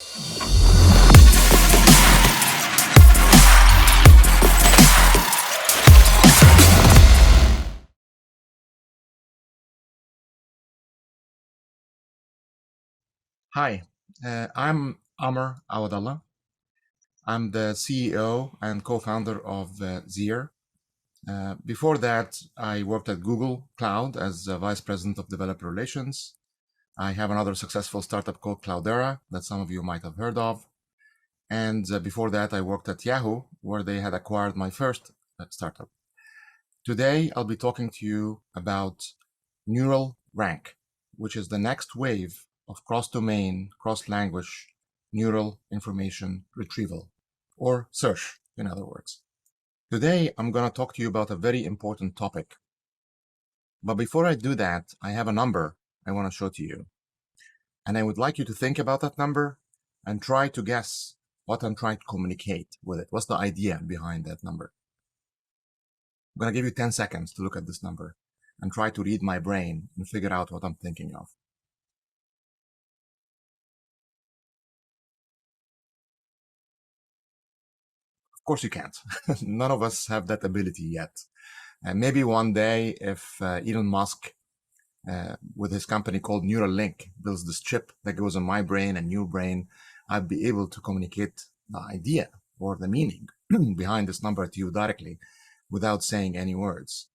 Hi, I'm Amr Awadallah. I'm the CEO and co-founder of Zir. Before that, I worked at Google Cloud as Vice President of Developer Relations. I have another successful startup called Cloudera that some of you might have heard of. And before that, I worked at Yahoo, where they had acquired my first startup. Today, I'll be talking to you about neural rank, which is the next wave of cross-domain, cross-language neural information retrieval, or search, in other words. Today, I'm going to talk to you about a very important topic. But before I do that, I have a number I want to show to you. And I would like you to think about that number and try to guess what I'm trying to communicate with it. What's the idea behind that number? I'm going to give you 10 seconds to look at this number and try to read my brain and figure out what I'm thinking of. Of course you can't. None of us have that ability yet. And maybe one day if Elon Musk with his company called Neuralink builds this chip that goes in my brain and your brain, I'd be able to communicate the idea or the meaning behind this number to you directly without saying any words.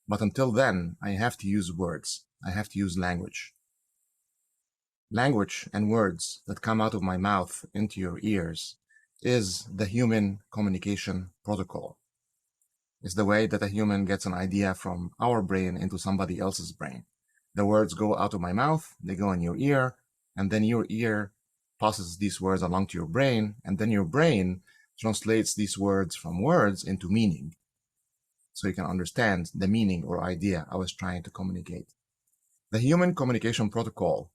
But until then, I have to use words. I have to use language. Language and words that come out of my mouth into your ears is the human communication protocol. It's the way that a human gets an idea from our brain into somebody else's brain. The words go out of my mouth, they go in your ear, and then your ear passes these words along to your brain, and then your brain translates these words from words into meaning. So you can understand the meaning or idea I was trying to communicate. The human communication protocol,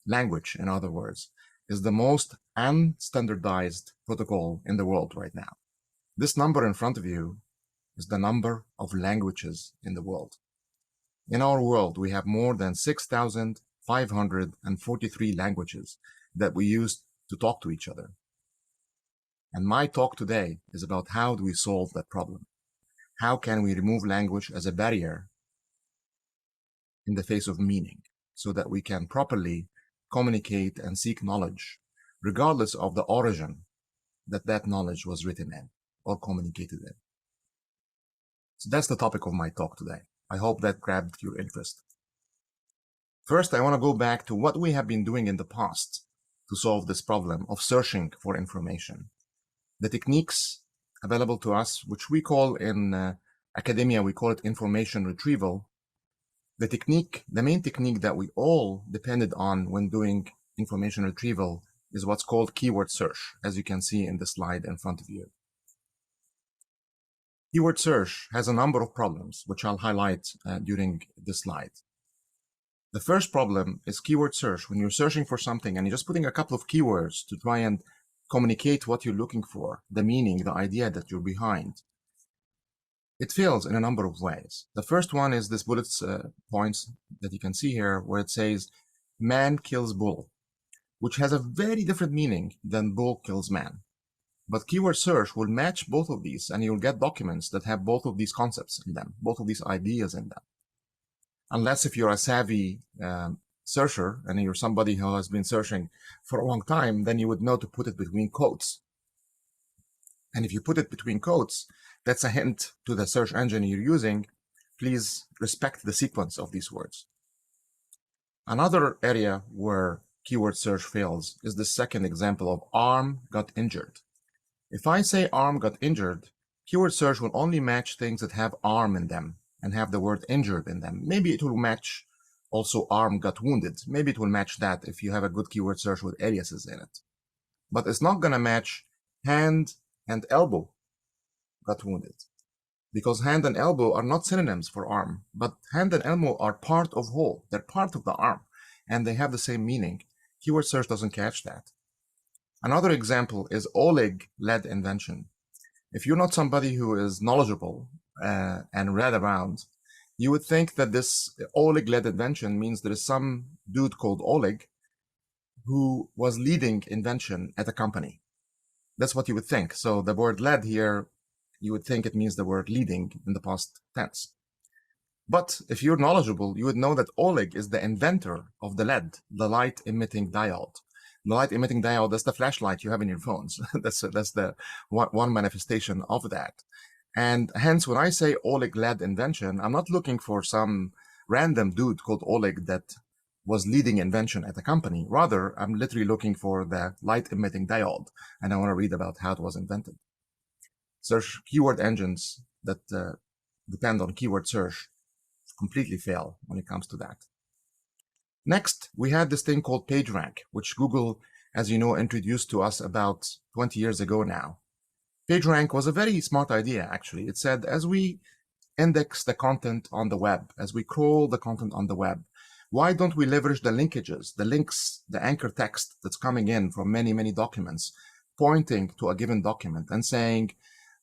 language in other words, is the most unstandardized protocol in the world right now. This number in front of you is the number of languages in the world. In our world, we have more than 6,543 languages that we use to talk to each other. And my talk today is about how do we solve that problem? How can we remove language as a barrier in the face of meaning so that we can properly communicate and seek knowledge, regardless of the origin that that knowledge was written in or communicated in. So that's the topic of my talk today. I hope that grabbed your interest. First, I want to go back to what we have been doing in the past to solve this problem of searching for information. The techniques available to us, which we call in academia, we call it information retrieval. The main technique that we all depended on when doing information retrieval is what's called keyword search, as you can see in the slide in front of you. Keyword search has a number of problems, which I'll highlight during this slide. The first problem is keyword search. When you're searching for something and you're just putting a couple of keywords to try and communicate what you're looking for, the meaning, the idea that you're behind, it fails in a number of ways. The first one is this bullet points that you can see here, where it says, man kills bull, which has a very different meaning than bull kills man. But keyword search will match both of these, and you'll get documents that have both of these concepts in them, both of these ideas in them. Unless if you're a savvy searcher and you're somebody who has been searching for a long time, then you would know to put it between quotes. And if you put it between quotes, that's a hint to the search engine you're using. Please respect the sequence of these words. Another area where keyword search fails is the second example of arm got injured. If I say arm got injured, keyword search will only match things that have arm in them and have the word injured in them. Maybe it will match also arm got wounded. Maybe it will match that if you have a good keyword search with aliases in it. But it's not going to match hand and elbow got wounded, because hand and elbow are not synonyms for arm, but hand and elbow are part of whole. They're part of the arm, and they have the same meaning. Keyword search doesn't catch that. Another example is Oleg-led invention. If you're not somebody who is knowledgeable and read around, you would think that this Oleg-led invention means there is some dude called Oleg who was leading invention at a company. That's what you would think. So the word led here, you would think it means the word leading in the past tense. But if you're knowledgeable, you would know that Oleg is the inventor of the LED, the light emitting diode. The light emitting diode, that's the flashlight you have in your phones. that's the one manifestation of that. And hence, when I say Oleg led invention, I'm not looking for some random dude called Oleg that was leading invention at a company. Rather, I'm literally looking for the light emitting diode, and I want to read about how it was invented. Search keyword engines that depend on keyword search completely fail when it comes to that. Next, we had this thing called PageRank, which Google, as you know, introduced to us about 20 years ago now. PageRank was a very smart idea, actually. It said, as we index the content on the web, as we crawl the content on the web, why don't we leverage the linkages, the links, the anchor text that's coming in from many, many documents, pointing to a given document and saying,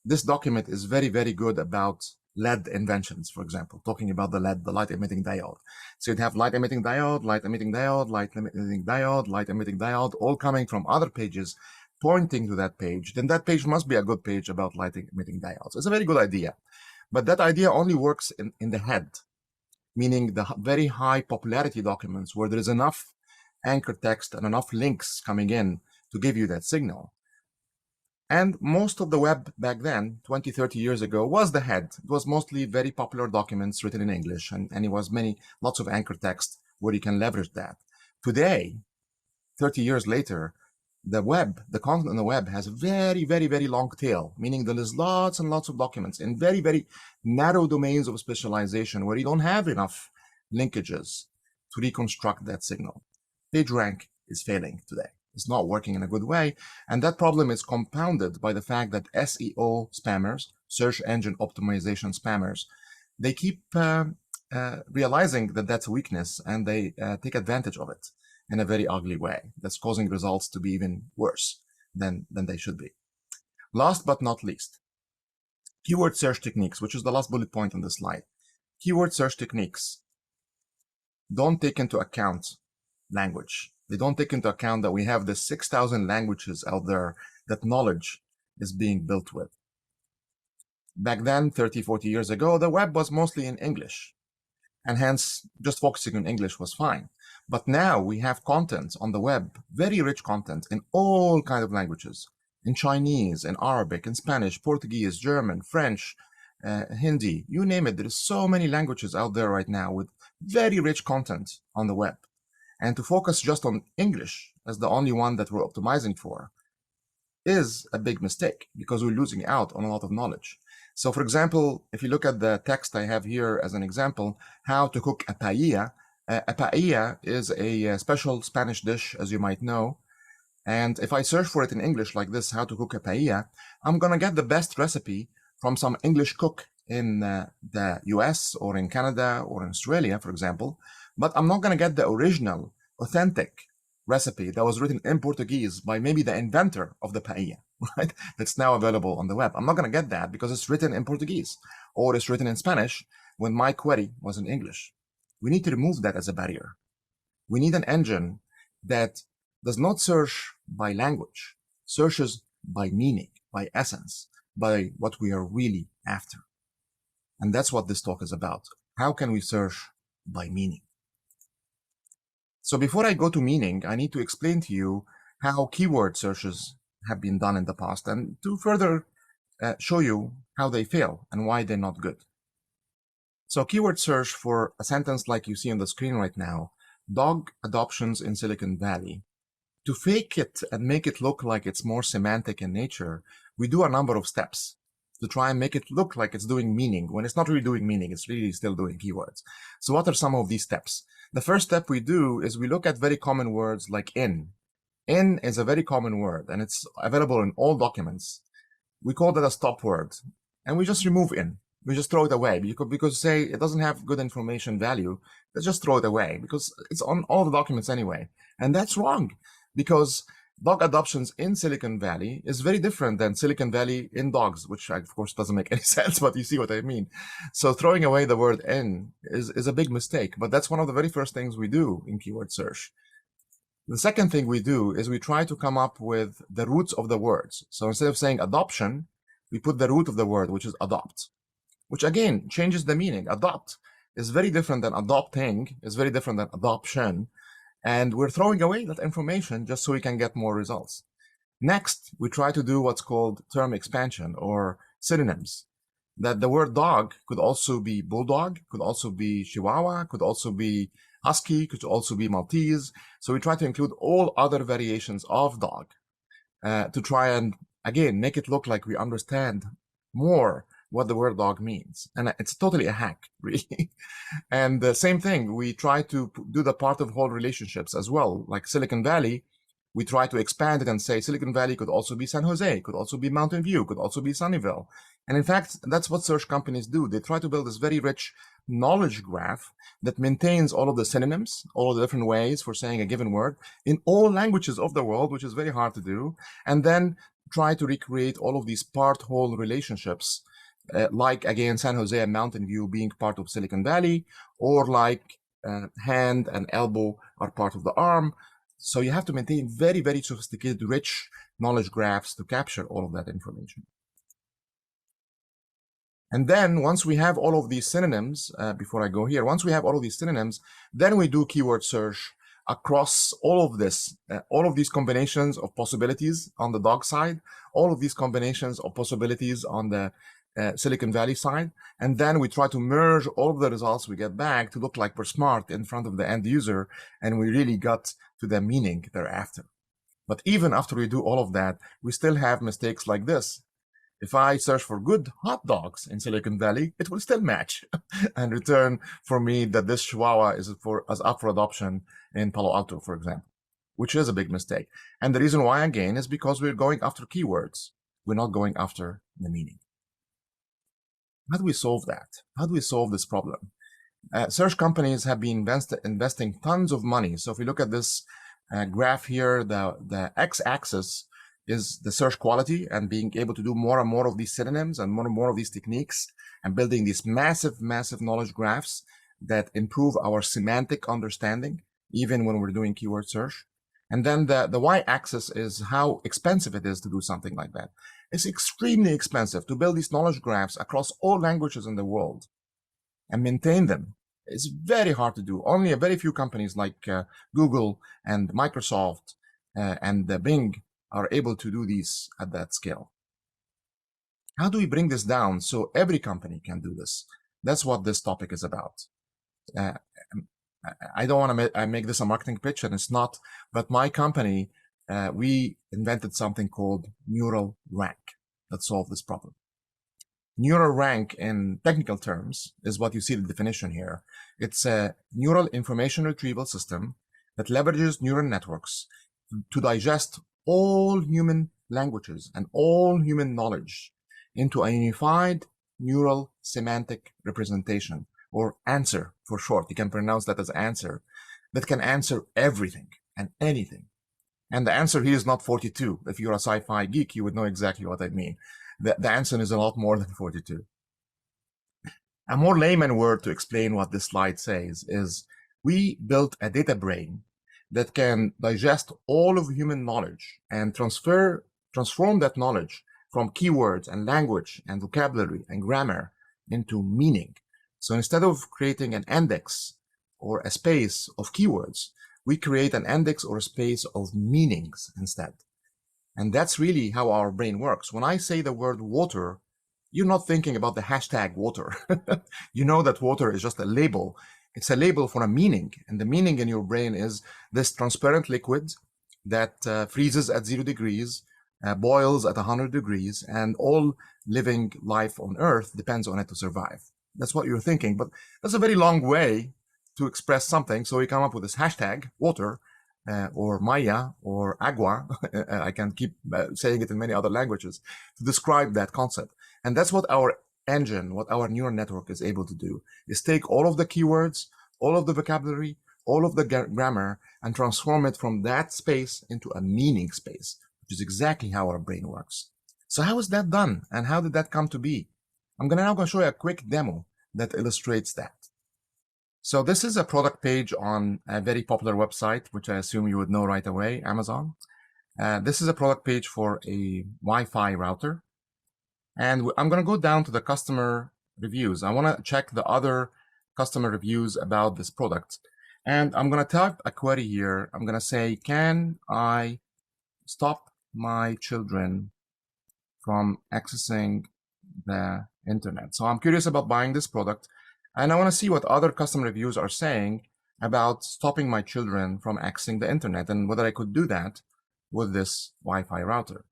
this document is very, very good about LED inventions, for example, talking about the LED, the light emitting diode. So you'd have light emitting diode, light emitting diode, light emitting diode, light emitting diode, all coming from other pages, pointing to that page. Then that page must be a good page about light emitting diodes. It's a very good idea. But that idea only works in the head, meaning the very high popularity documents where there is enough anchor text and enough links coming in to give you that signal. And most of the web back then, 20, 30 years ago, was the head. It was mostly very popular documents written in English, and it was lots of anchor text where you can leverage that. Today, 30 years later, the web, the content on the web has a very, very, very long tail, meaning there is lots and lots of documents in very, very narrow domains of specialization where you don't have enough linkages to reconstruct that signal. PageRank is failing today. It's not working in a good way. And that problem is compounded by the fact that SEO spammers, search engine optimization spammers, they keep realizing that that's a weakness, and they take advantage of it in a very ugly way that's causing results to be even worse than they should be. Last but not least, keyword search techniques, which is the last bullet point on the slide. Keyword search techniques don't take into account language. They don't take into account that we have the 6,000 languages out there that knowledge is being built with. Back then, 30, 40 years ago, the web was mostly in English, and hence just focusing on English was fine. But now we have content on the web, very rich content in all kinds of languages, in Chinese, in Arabic, in Spanish, Portuguese, German, French, Hindi, you name it. There is so many languages out there right now with very rich content on the web. And to focus just on English as the only one that we're optimizing for is a big mistake, because we're losing out on a lot of knowledge. So for example, if you look at the text I have here as an example, how to cook a paella. A paella is a special Spanish dish, as you might know. And if I search for it in English like this, how to cook a paella, I'm going to get the best recipe from some English cook in the US or in Canada or in Australia, for example. But I'm not going to get the original, authentic recipe that was written in Portuguese by maybe the inventor of the paella, right? That's now available on the web. I'm not going to get that because it's written in Portuguese or it's written in Spanish when my query was in English. We need to remove that as a barrier. We need an engine that does not search by language, searches by meaning, by essence, by what we are really after. And that's what this talk is about. How can we search by meaning? So before I go to meaning, I need to explain to you how keyword searches have been done in the past, and to further show you how they fail and why they're not good. So keyword search for a sentence like you see on the screen right now, dog adoptions in Silicon Valley. To fake it and make it look like it's more semantic in nature, we do a number of steps to try and make it look like it's doing meaning when it's not really doing meaning, it's really still doing keywords. So what are some of these steps? The first step we do is we look at very common words like in. In is a very common word and it's available in all documents. We call that a stop word and we just remove in. We just throw it away because say it doesn't have good information value. Let's just throw it away because it's on all the documents anyway. And that's wrong because dog adoptions in Silicon Valley is very different than Silicon Valley in dogs, which of course doesn't make any sense, but you see what I mean. So throwing away the word in is a big mistake, but that's one of the very first things we do in keyword search. The second thing we do is we try to come up with the roots of the words. So instead of saying adoption, we put the root of the word, which is adopt, which again changes the meaning. Adopt is very different than adopting, is very different than adoption. And we're throwing away that information just so we can get more results. Next, we try to do what's called term expansion or synonyms. That the word dog could also be bulldog, could also be chihuahua, could also be husky, could also be Maltese. So we try to include all other variations of dog to try and, again, make it look like we understand more what the word dog means. And it's totally a hack, really. And the same thing, we try to do the part of whole relationships as well. Like Silicon Valley, we try to expand it and say Silicon Valley could also be San Jose, could also be Mountain View, could also be Sunnyvale. And in fact, that's what search companies do. They try to build this very rich knowledge graph that maintains all of the synonyms, all of the different ways for saying a given word in all languages of the world, which is very hard to do. And then try to recreate all of these part-whole relationships, like, again, San Jose and Mountain View being part of Silicon Valley, or like hand and elbow are part of the arm. So you have to maintain very, very sophisticated, rich knowledge graphs to capture all of that information. And then once we have all of these synonyms, before I go here, once we have all of these synonyms, then we do keyword search across all of this, all of these combinations of possibilities on the dog side, all of these combinations of possibilities on the Silicon Valley side. And then we try to merge all of the results we get back to look like we're smart in front of the end user, and we really got to the meaning thereafter. But even after we do all of that, we still have mistakes like this. If I search for good hot dogs in Silicon Valley, it will still match and return for me that this Chihuahua is up for adoption in Palo Alto, for example, which is a big mistake. And the reason why, again, is because we're going after keywords. We're not going after the meaning. How do we solve that? How do we solve this problem? Search companies have been investing tons of money. So if we look at this graph here, the x-axis is the search quality and being able to do more and more of these synonyms and more and more of these techniques and building these massive, massive knowledge graphs that improve our semantic understanding, even when we're doing keyword search. And then the y-axis is how expensive it is to do something like that. It's extremely expensive to build these knowledge graphs across all languages in the world and maintain them. It's very hard to do. Only a very few companies like Google and Microsoft and Bing are able to do these at that scale. How do we bring this down so every company can do this? That's what this topic is about. I don't want to make this a marketing pitch, and it's not, but my company, we invented something called Neural Rank that solved this problem. Neural Rank, in technical terms, is what you see the definition here. It's a neural information retrieval system that leverages neural networks to digest all human languages and all human knowledge into a unified neural semantic representation, or answer for short. You can pronounce that as answer, that can answer everything and anything. And the answer here is not 42. If you're a sci-fi geek, you would know exactly what I mean. The answer is a lot more than 42. A more layman word to explain what this slide says is we built a data brain that can digest all of human knowledge and transform that knowledge from keywords and language and vocabulary and grammar into meaning. So instead of creating an index or a space of keywords, we create an index or a space of meanings instead. And that's really how our brain works. When I say the word water, you're not thinking about the hashtag water. You know that water is just a label. It's a label for a meaning. And the meaning in your brain is this transparent liquid that freezes at 0 degrees, boils at 100 degrees, and all living life on Earth depends on it to survive. That's what you're thinking. But that's a very long way to express something. So we come up with this hashtag, water, or Maya, or agua. I can keep saying it in many other languages to describe that concept. And that's what our engine, what our neural network is able to do, is take all of the keywords, all of the vocabulary, all of the grammar, and transform it from that space into a meaning space, which is exactly how our brain works. So how is that done? And how did that come to be? I'm now going to show you a quick demo that illustrates that. So this is a product page on a very popular website, which I assume you would know right away, Amazon. This is a product page for a Wi-Fi router. And I'm going to go down to the customer reviews. I want to check the other customer reviews about this product. And I'm going to type a query here. I'm going to say, can I stop my children from accessing the internet? So I'm curious about buying this product. And I want to see what other customer reviews are saying about stopping my children from accessing the internet and whether I could do that with this Wi-Fi router.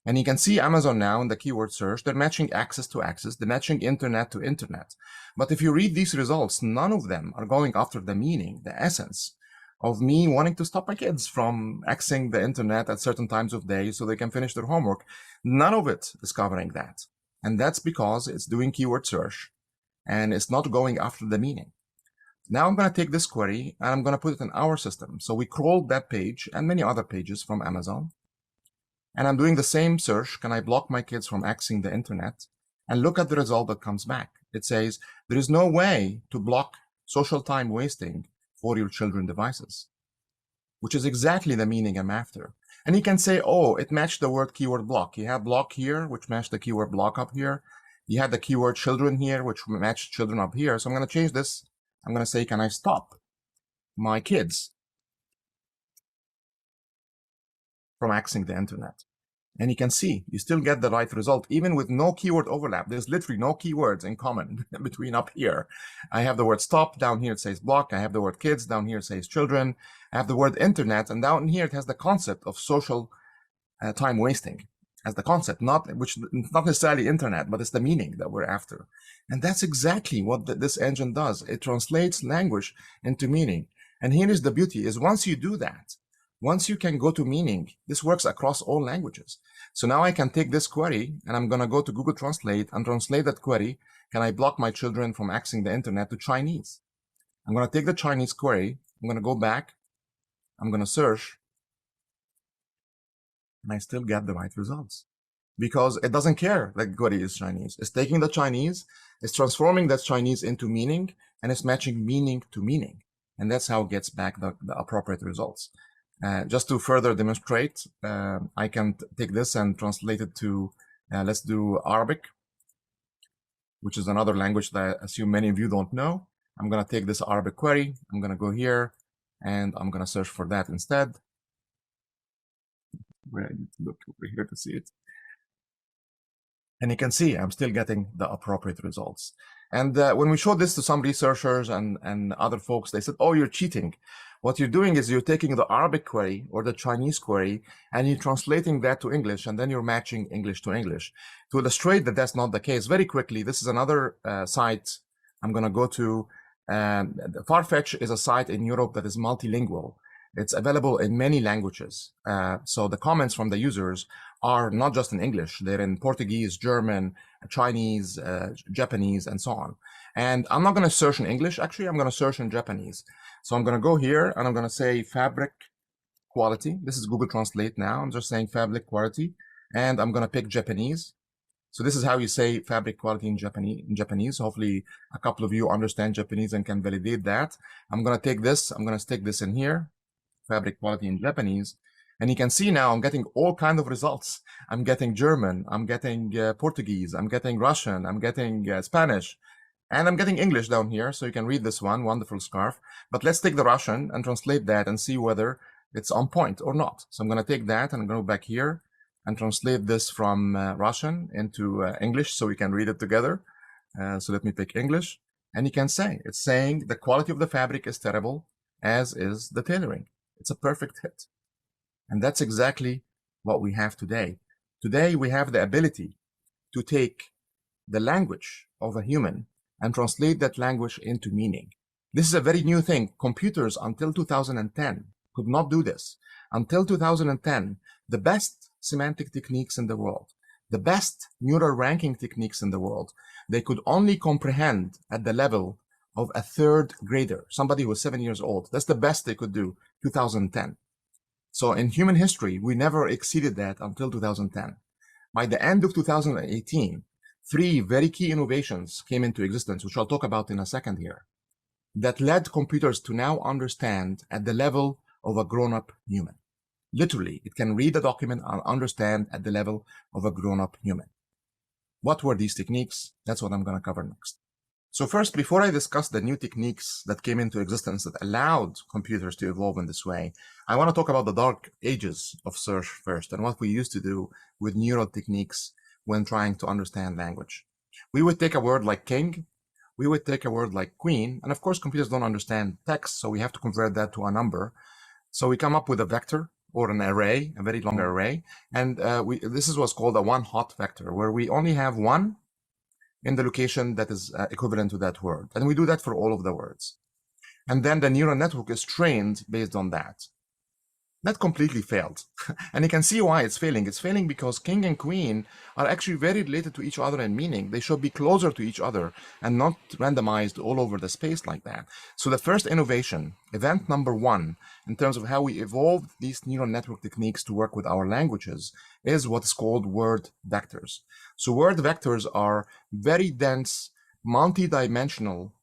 And you can see Amazon now in the keyword search, they're matching access to access, they're matching internet to internet. But if you read these results, none of them are going after the meaning, the essence of me wanting to stop my kids from accessing the internet at certain times of day so they can finish their homework. None of it is covering that. And that's because it's doing keyword search and it's not going after the meaning. Now I'm going to take this query and I'm going to put it in our system. So we crawled that page and many other pages from Amazon. And I'm doing the same search. Can I block my kids from accessing the internet? And look at the result that comes back. It says, there is no way to block social time wasting for your children's devices, which is exactly the meaning I'm after. And you can say, oh, it matched the word keyword block. You have block here, which matched the keyword block up here. You had the keyword children here, which matched children up here. So I'm going to change this. I'm going to say, can I stop my kids from accessing the internet? And you can see, you still get the right result, even with no keyword overlap. There's literally no keywords in common between up here. I have the word stop, down here it says block. I have the word kids, down here it says children. I have the word internet, and down here it has the concept of social time wasting as the concept, which not necessarily internet, but it's the meaning that we're after. And that's exactly what this engine does. It translates language into meaning. And here is the beauty, is once you do that, once you can go to meaning, this works across all languages. So now I can take this query and I'm going to go to Google Translate and translate that query. Can I block my children from accessing the internet to Chinese? I'm going to take the Chinese query. I'm going to go back. I'm going to search. And I still get the right results because it doesn't care that the query is Chinese. It's taking the Chinese, it's transforming that Chinese into meaning, and it's matching meaning to meaning. And that's how it gets back the appropriate results. Just to further demonstrate, I can take this and translate it to, let's do Arabic, which is another language that I assume many of you don't know. I'm going to take this Arabic query. I'm going to go here and I'm going to search for that instead. Where I need to look over here to see it. And you can see I'm still getting the appropriate results. And when we showed this to some researchers and other folks, they said, oh, you're cheating. What you're doing is you're taking the Arabic query or the Chinese query and you're translating that to English, and then you're matching English to English. To illustrate that that's not the case, very quickly, this is another site I'm going to go to. Farfetch is a site in Europe that is multilingual. It's available in many languages. So the comments from the users are not just in English. They're in Portuguese, German, Chinese, Japanese, and so on. And I'm not going to search in English. Actually, I'm going to search in Japanese. So I'm going to go here and I'm going to say fabric quality. This is Google Translate now. I'm just saying fabric quality. And I'm going to pick Japanese. So this is how you say fabric quality in Japanese. Hopefully a couple of you understand Japanese and can validate that. I'm going to take this. I'm going to stick this in here. Fabric quality in Japanese. And you can see now I'm getting all kinds of results. I'm getting German, I'm getting Portuguese, I'm getting Russian, I'm getting Spanish, and I'm getting English down here. So you can read this one, wonderful scarf. But let's take the Russian and translate that and see whether it's on point or not. So I'm going to take that and go back here and translate this from Russian into English so we can read it together. So let me pick English. And you can say, it's saying the quality of the fabric is terrible, as is the tailoring. It's a perfect hit. And that's exactly what we have today. Today, we have the ability to take the language of a human and translate that language into meaning. This is a very new thing. Computers until 2010 could not do this. Until 2010, the best semantic techniques in the world, the best neural ranking techniques in the world, they could only comprehend at the level of a third grader, somebody who was 7 years old. That's the best they could do, 2010. So in human history, we never exceeded that until 2010. By the end of 2018, 3 very key innovations came into existence, which I'll talk about in a second here. that led computers to now understand at the level of a grown-up human. Literally, it can read a document and understand at the level of a grown-up human. What were these techniques? That's what I'm going to cover next. So first, before I discuss the new techniques that came into existence that allowed computers to evolve in this way, I want to talk about the dark ages of search first and what we used to do with neural techniques when trying to understand language. We would take a word like king, we would take a word like queen, and of course computers don't understand text, so we have to convert that to a number. So we come up with a vector or an array, a very long array, and this is what's called a one-hot vector, where we only have one in the location that is equivalent to that word. And we do that for all of the words. And then the neural network is trained based on that. That completely failed. And you can see why it's failing. It's failing because king and queen are actually very related to each other in meaning. They should be closer to each other and not randomized all over the space like that. So the first innovation, event number one, in terms of how we evolved these neural network techniques to work with our languages, is what is called word vectors. So word vectors are very dense, multi-dimensional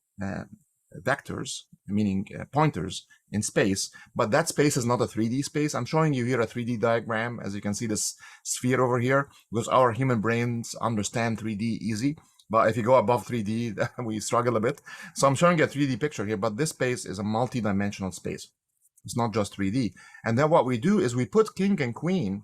vectors, meaning pointers in space, but that space is not a 3D space. I'm showing you here a 3D diagram. As you can see, this sphere over here, because our human brains understand 3D easy, but if you go above 3D, we struggle a bit. So I'm showing you a 3D picture here, but this space is a multi-dimensional space. It's not just 3D. And then what we do is we put king and queen,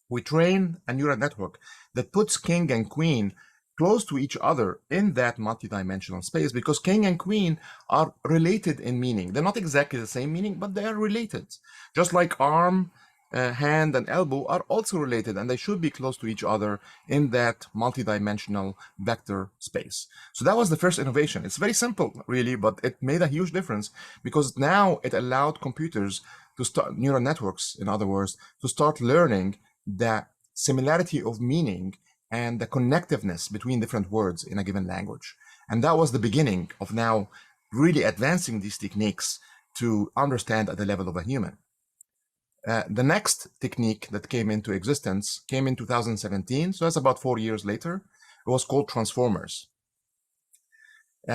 we train a neural network that puts king and queen close to each other in that multidimensional space, because king and queen are related in meaning. They're not exactly the same meaning, but they are related. Just like arm, hand, and elbow are also related, and they should be close to each other in that multidimensional vector space. So that was the first innovation. It's very simple, really, but it made a huge difference because now it allowed computers to start, neural networks, in other words, to start learning the similarity of meaning and the connectiveness between different words in a given language. And that was the beginning of now really advancing these techniques to understand at the level of a human. The next technique that came into existence came in 2017, so that's about 4 years later. It was called transformers.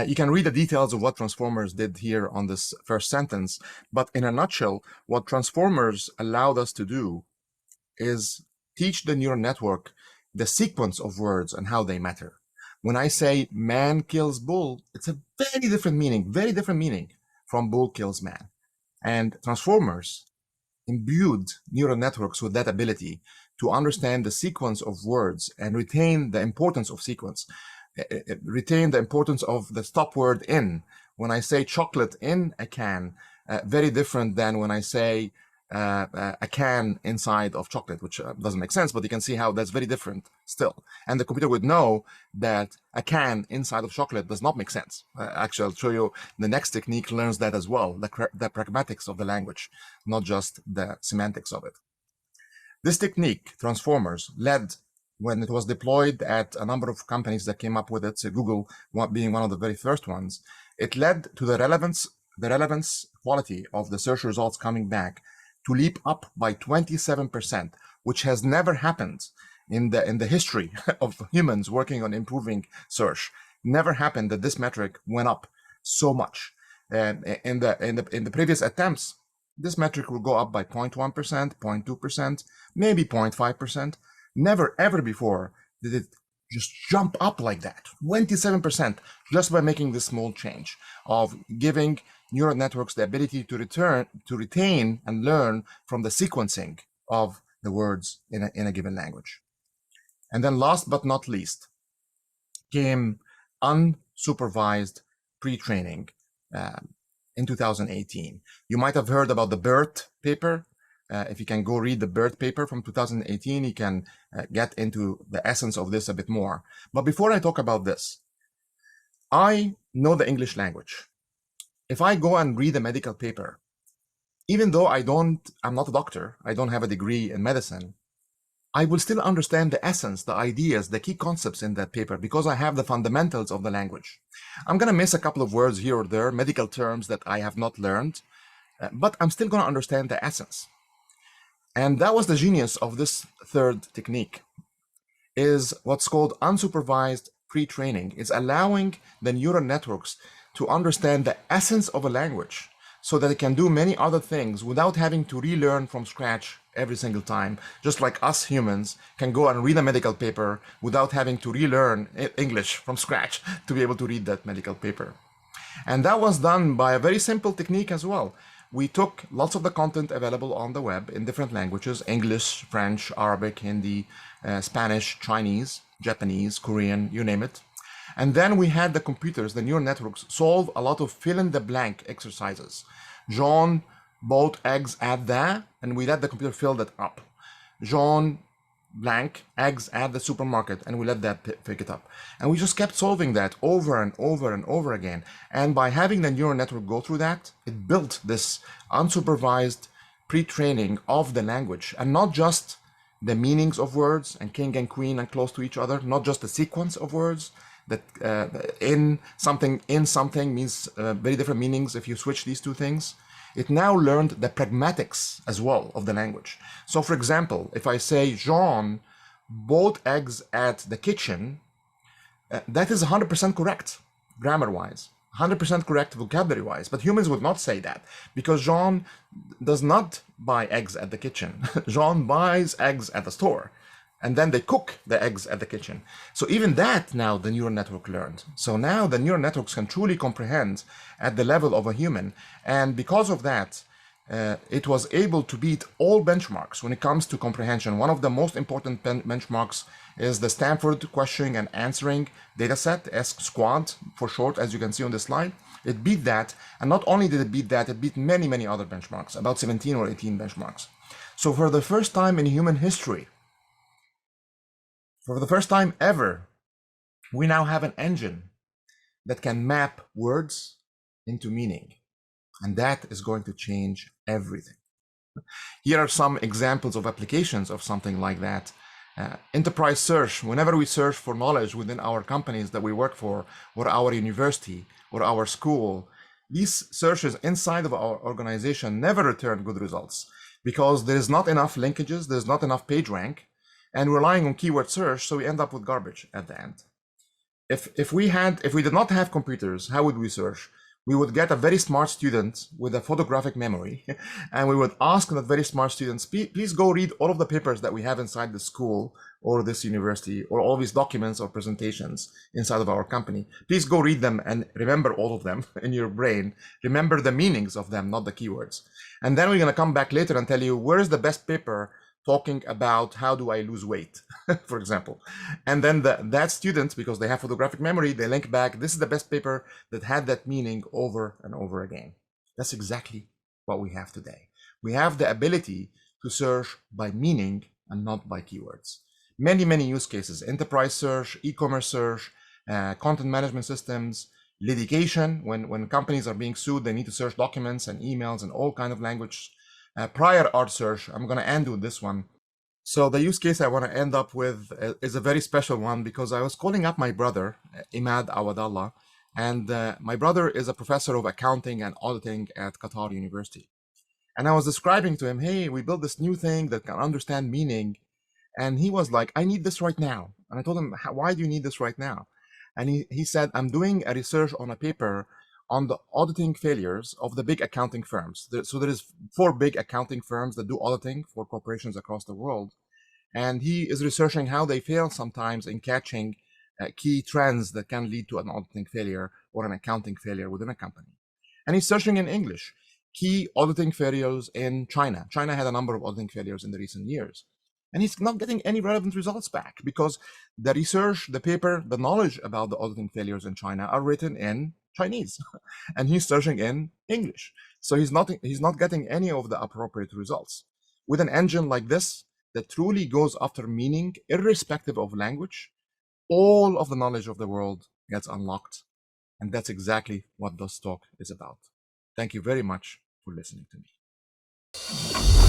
You can read the details of what transformers did here on this first sentence, but in a nutshell, what transformers allowed us to do is teach the neural network the sequence of words and how they matter. When I say man kills bull, it's a very different meaning from bull kills man. And transformers imbued neural networks with that ability to understand the sequence of words and retain the importance of sequence, retain the importance of the stop word in. When I say chocolate in a can, very different than when I say a can inside of chocolate, which doesn't make sense, but you can see how that's very different still. And the computer would know that a can inside of chocolate does not make sense. Actually, I'll show you the next technique learns that as well, the pragmatics of the language, not just the semantics of it. This technique, transformers, led, when it was deployed at a number of companies that came up with it, so Google being one of the very first ones, it led to the relevance quality of the search results coming back to leap up by 27%, which has never happened in the history of humans working on improving search. Never happened that this metric went up so much. And in the previous attempts, this metric will go up by 0.1%, 0.2%, maybe 0.5%. Never ever before did it just jump up like that, 27%, just by making this small change of giving neural networks the ability to retain and learn from the sequencing of the words in a given language. And then last but not least came unsupervised pre-training in 2018. You might have heard about the BERT paper. If you can go read the BERT paper from 2018, you can get into the essence of this a bit more. But before I talk about this, I know the English language. If I go and read a medical paper, even though I'm not a doctor, I don't have a degree in medicine, I will still understand the essence, the ideas, the key concepts in that paper because I have the fundamentals of the language. I'm going to miss a couple of words here or there, medical terms that I have not learned, but I'm still going to understand the essence. And that was the genius of this third technique, is what's called unsupervised pre-training. It's allowing the neural networks to understand the essence of a language so that it can do many other things without having to relearn from scratch every single time. Just like us humans can go and read a medical paper without having to relearn English from scratch to be able to read that medical paper. And that was done by a very simple technique as well. We took lots of the content available on the web in different languages: English, French, Arabic, Hindi, Spanish, Chinese, Japanese, Korean, you name it. And then we had the computers, the neural networks, solve a lot of fill-in-the-blank exercises. Jean bought eggs at the, and we let the computer fill that up. Jean blank eggs at the supermarket, and we let that pick it up. And we just kept solving that over and over and over again. And by having the neural network go through that, it built this unsupervised pre-training of the language, and not just the meanings of words and king and queen and close to each other, not just the sequence of words, that in something means very different meanings if you switch these two things. It now learned the pragmatics as well of the language. So for example, if I say Jean bought eggs at the kitchen, that is 100% correct grammar-wise, 100% correct vocabulary-wise, but humans would not say that because Jean does not buy eggs at the kitchen. Jean buys eggs at the store, and then they cook the eggs at the kitchen. So even that now the neural network learned. So now the neural networks can truly comprehend at the level of a human. And because of that, it was able to beat all benchmarks when it comes to comprehension. One of the most important benchmarks is the Stanford questioning and answering dataset, SQuAD for short, as you can see on this slide. It beat that. And not only did it beat that, it beat many, many other benchmarks, about 17 or 18 benchmarks. So for the first time in human history, for the first time ever, we now have an engine that can map words into meaning. And that is going to change everything. Here are some examples of applications of something like that. Enterprise search, whenever we search for knowledge within our companies that we work for, or our university, or our school, these searches inside of our organization never return good results because there is not enough linkages, there's not enough page rank, and relying on keyword search, so we end up with garbage at the end. If we did not have computers, how would we search? We would get a very smart student with a photographic memory, and we would ask that very smart students, please go read all of the papers that we have inside the school or this university, or all these documents or presentations inside of our company. Please go read them and remember all of them in your brain. Remember the meanings of them, not the keywords. And then we're going to come back later and tell you, where is the best paper talking about how do I lose weight, for example. And then that student, because they have photographic memory, they link back, this is the best paper that had that meaning over and over again. That's exactly what we have today. We have the ability to search by meaning and not by keywords. Many, many use cases: enterprise search, e-commerce search, content management systems, litigation. When companies are being sued, they need to search documents and emails and all kinds of language. Prior art search, I'm going to end with this one. So the use case I want to end up with is a very special one because I was calling up my brother, Amr Awadallah, and my brother is a professor of accounting and auditing at Qatar University. And I was describing to him, hey, we built this new thing that can understand meaning. And he was like, I need this right now. And I told him, why do you need this right now? And he said, I'm doing a research on a paper on the auditing failures of the big accounting firms. So there is 4 big accounting firms that do auditing for corporations across the world. And he is researching how they fail sometimes in catching key trends that can lead to an auditing failure or an accounting failure within a company. And he's searching in English, key auditing failures in China. China had a number of auditing failures in the recent years. And he's not getting any relevant results back because the research, the paper, the knowledge about the auditing failures in China are written in Chinese, and he's searching in English. So he's not getting any of the appropriate results. With an engine like this that truly goes after meaning, irrespective of language, all of the knowledge of the world gets unlocked. And that's exactly what this talk is about. Thank you very much for listening to me.